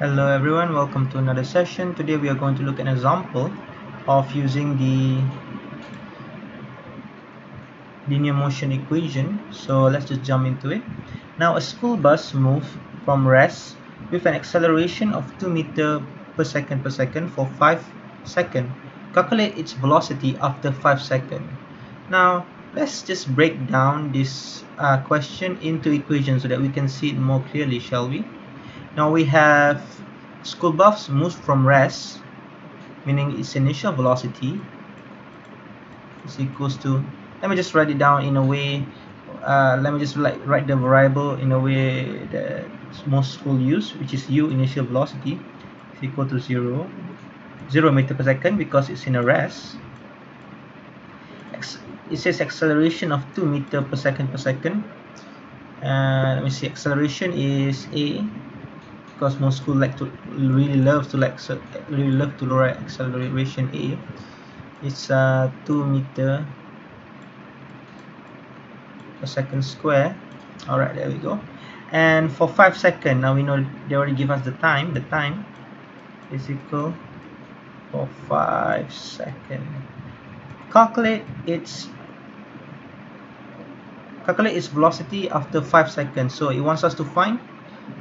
Hello everyone, welcome to another session. Today we are going to look at an example of using the linear motion equation. So let's just jump into it. Now a school bus moves from rest with an acceleration of 2 meter per second for 5 seconds. Calculate its velocity after 5 seconds. Now let's just break down this question into equations so that we can see it more clearly, shall we? Now we have school bus moves from rest, meaning its initial velocity is equals to, let me just write it down in a way, let me just write the variable in a way that most school use, which is u, initial velocity, is equal to 0 meter per second because it's in a rest. It says acceleration of 2 meter per second. Let me see, acceleration is a, because most school really love to write acceleration a. It's 2 meter per second square. Alright, there we go. And for 5 seconds, now we know they already give us the time. The time is equal for 5 seconds. Calculate its velocity after 5 seconds. So it wants us to find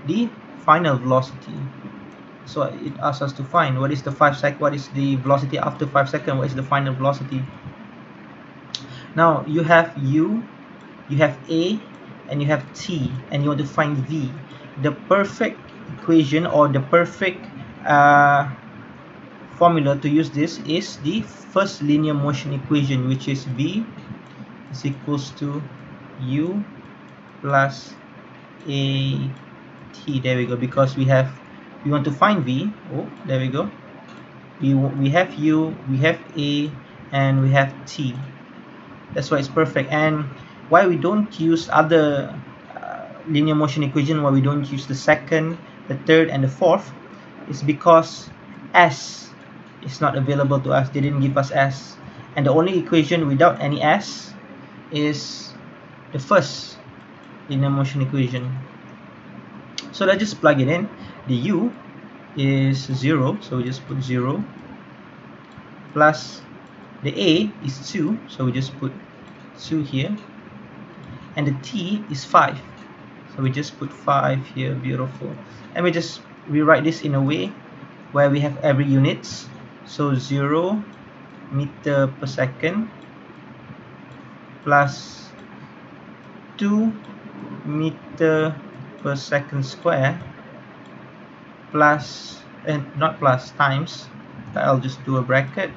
the final velocity. So it asks us to find what is the velocity after 5 seconds. What is the final velocity? Now you have u, you have a, and you have t, and you want to find v. The perfect equation, or the perfect formula to use this, is the first linear motion equation, which is v is equals to u plus a t. There we go. Because we want to find v. Oh, there we go. We have u, we have a, and we have t. That's why it's perfect. And why we don't use other linear motion equation, why we don't use the second, the third, and the fourth, is because s is not available to us. They didn't give us s, and the only equation without any s is the first linear motion equation. So let's just plug it in. The u is 0, so we just put 0, plus the a is 2, so we just put 2 here, and the t is 5, so we just put 5 here. Beautiful. And we just rewrite this in a way where we have every units. So 0 meter per second plus 2 meter per second square plus, and not plus, times, I'll just do a bracket,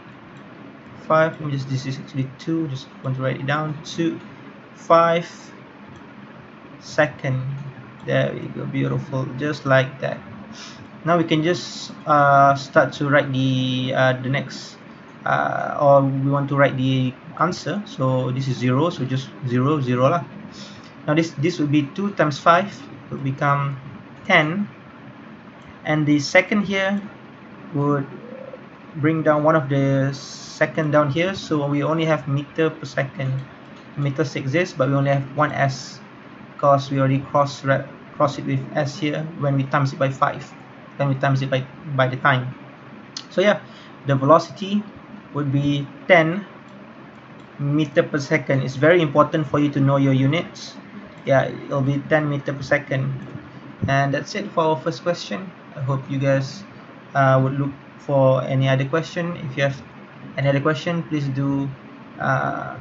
5, this is actually 2, just want to write it down, 5 second. There we go. Beautiful. Just like that. Now we can just start to write the next, or we want to write the answer. So this is 0, so just 0 0 lah. Now this would be 2 times 5 would become 10, and the second here would bring down one of the second down here, so we only have meter per second. Meters exists, but we only have one s, because we already cross it with s here when we times it by 5, when we times it by the time. So yeah, the velocity would be 10 meter per second. It's very important for you to know your units. Yeah, it'll be 10 meter per second. And that's it for our first question. I hope you guys would look for any other question. If you have any other question, please do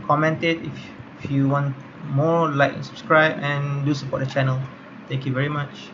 comment it. If you want more, like and subscribe, and do support the channel. Thank you very much.